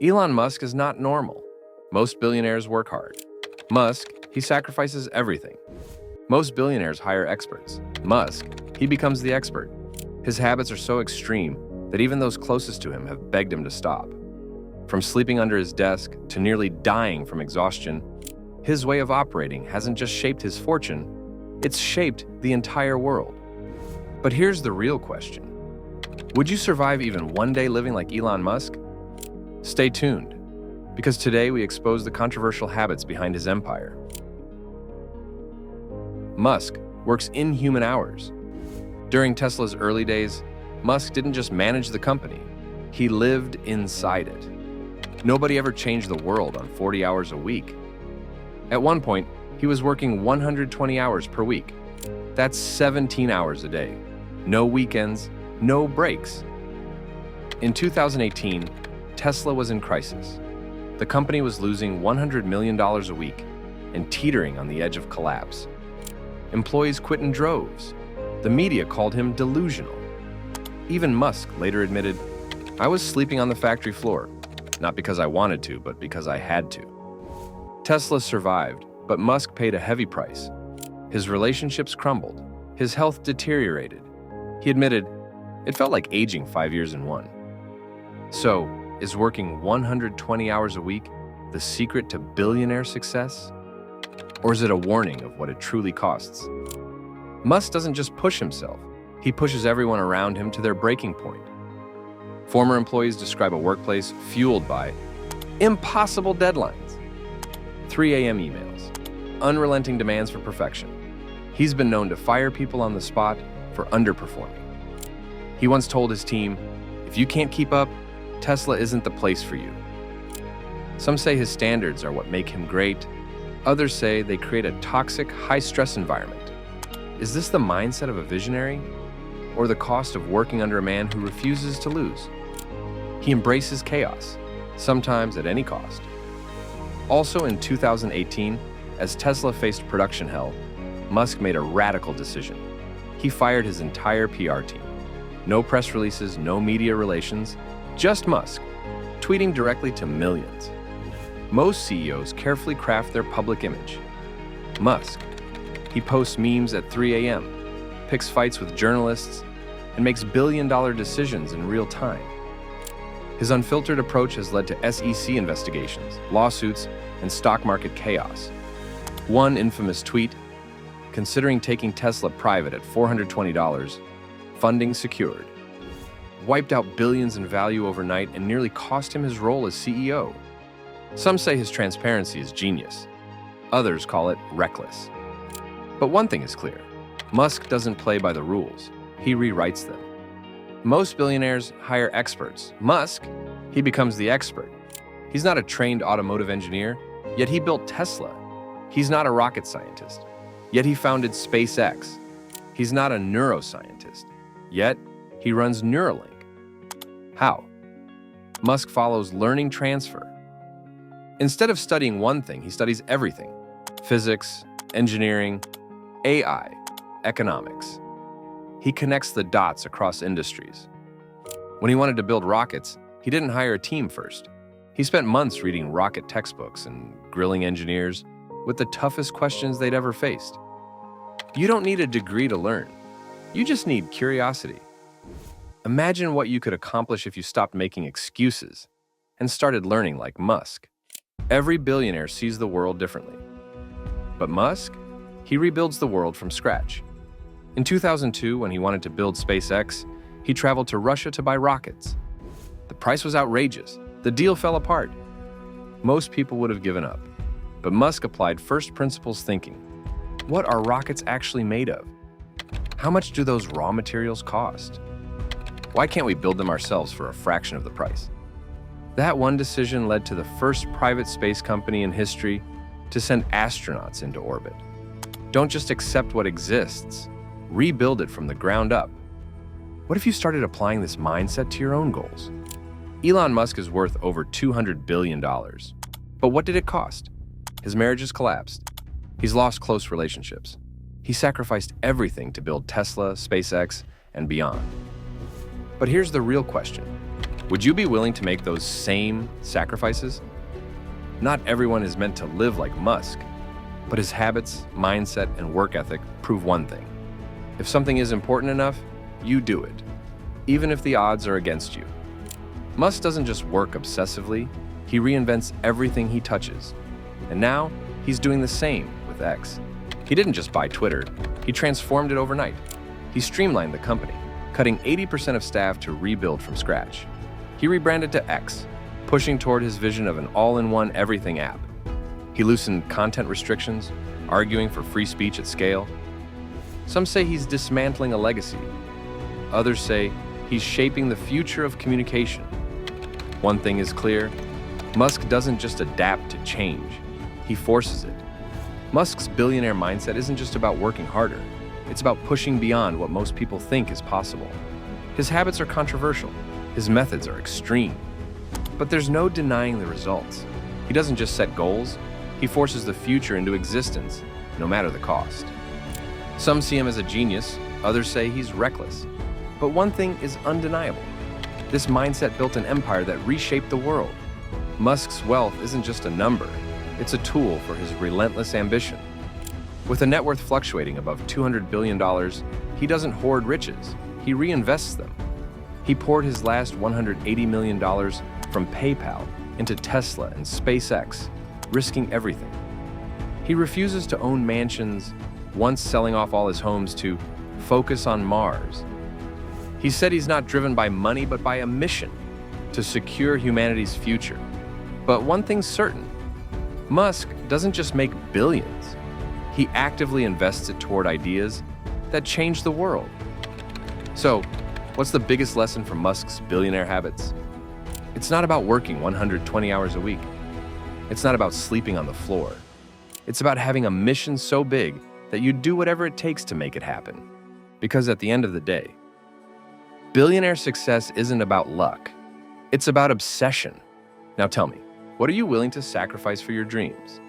Elon Musk is not normal. Most billionaires work hard. Musk, he sacrifices everything. Most billionaires hire experts. Musk, he becomes the expert. His habits are so extreme that even those closest to him have begged him to stop. From sleeping under his desk to nearly dying from exhaustion, his way of operating hasn't just shaped his fortune, it's shaped the entire world. But here's the real question. Would you survive even one day living like Elon Musk? Stay tuned, because today we expose the controversial habits behind his empire. Musk works inhuman hours. During Tesla's early days, Musk didn't just manage the company, he lived inside it. Nobody ever changed the world on 40 hours a week. At one point, he was working 120 hours per week. That's 17 hours a day. No weekends, no breaks. In 2018, Tesla was in crisis. The company was losing $100 million a week and teetering on the edge of collapse. Employees quit in droves. The media called him delusional. Even Musk later admitted, "I was sleeping on the factory floor, not because I wanted to, but because I had to." Tesla survived, but Musk paid a heavy price. His relationships crumbled. His health deteriorated. He admitted, "It felt like aging 5 years in one." So, is working 120 hours a week the secret to billionaire success? Or is it a warning of what it truly costs? Musk doesn't just push himself, he pushes everyone around him to their breaking point. Former employees describe a workplace fueled by impossible deadlines, 3 a.m. emails, unrelenting demands for perfection. He's been known to fire people on the spot for underperforming. He once told his team, "If you can't keep up, Tesla isn't the place for you." Some say his standards are what make him great. Others say they create a toxic, high-stress environment. Is this the mindset of a visionary? Or the cost of working under a man who refuses to lose? He embraces chaos, sometimes at any cost. Also in 2018, as Tesla faced production hell, Musk made a radical decision. He fired his entire PR team. No press releases, no media relations, just Musk, tweeting directly to millions. Most CEOs carefully craft their public image. Musk, he posts memes at 3 a.m., picks fights with journalists, and makes billion-dollar decisions in real time. His unfiltered approach has led to SEC investigations, lawsuits, and stock market chaos. One infamous tweet, considering taking Tesla private at $420, funding secured, wiped out billions in value overnight and nearly cost him his role as CEO. Some say his transparency is genius. Others call it reckless. But one thing is clear. Musk doesn't play by the rules. He rewrites them. Most billionaires hire experts. Musk, he becomes the expert. He's not a trained automotive engineer, yet he built Tesla. He's not a rocket scientist, yet he founded SpaceX. He's not a neuroscientist, yet he runs Neuralink. How? Musk follows learning transfer. Instead of studying one thing, he studies everything: physics, engineering, AI, economics. He connects the dots across industries. When he wanted to build rockets, he didn't hire a team first. He spent months reading rocket textbooks and grilling engineers with the toughest questions they'd ever faced. You don't need a degree to learn. You just need curiosity. Imagine what you could accomplish if you stopped making excuses and started learning like Musk. Every billionaire sees the world differently. But Musk, he rebuilds the world from scratch. In 2002, when he wanted to build SpaceX, he traveled to Russia to buy rockets. The price was outrageous. The deal fell apart. Most people would have given up. But Musk applied first principles thinking. What are rockets actually made of? How much do those raw materials cost? Why can't we build them ourselves for a fraction of the price? That one decision led to the first private space company in history to send astronauts into orbit. Don't just accept what exists, rebuild it from the ground up. What if you started applying this mindset to your own goals? Elon Musk is worth over $200 billion. But what did it cost? His marriage has collapsed. He's lost close relationships. He sacrificed everything to build Tesla, SpaceX, and beyond. But here's the real question. Would you be willing to make those same sacrifices? Not everyone is meant to live like Musk, but his habits, mindset, and work ethic prove one thing. If something is important enough, you do it, even if the odds are against you. Musk doesn't just work obsessively, he reinvents everything he touches. And now, he's doing the same with X. He didn't just buy Twitter, he transformed it overnight. He streamlined the company, cutting 80% of staff to rebuild from scratch. He rebranded to X, pushing toward his vision of an all-in-one everything app. He loosened content restrictions, arguing for free speech at scale. Some say he's dismantling a legacy. Others say he's shaping the future of communication. One thing is clear, Musk doesn't just adapt to change, he forces it. Musk's billionaire mindset isn't just about working harder, it's about pushing beyond what most people think is possible. His habits are controversial, his methods are extreme, but there's no denying the results. He doesn't just set goals, he forces the future into existence, no matter the cost. Some see him as a genius, others say he's reckless. But one thing is undeniable. This mindset built an empire that reshaped the world. Musk's wealth isn't just a number, it's a tool for his relentless ambition. With a net worth fluctuating above $200 billion, he doesn't hoard riches, he reinvests them. He poured his last $180 million from PayPal into Tesla and SpaceX, risking everything. He refuses to own mansions, once selling off all his homes to focus on Mars. He said he's not driven by money, but by a mission to secure humanity's future. But one thing's certain, Musk doesn't just make billions. He actively invests it toward ideas that change the world. So, what's the biggest lesson from Musk's billionaire habits? It's not about working 120 hours a week. It's not about sleeping on the floor. It's about having a mission so big that you do whatever it takes to make it happen. Because at the end of the day, billionaire success isn't about luck. It's about obsession. Now tell me, what are you willing to sacrifice for your dreams?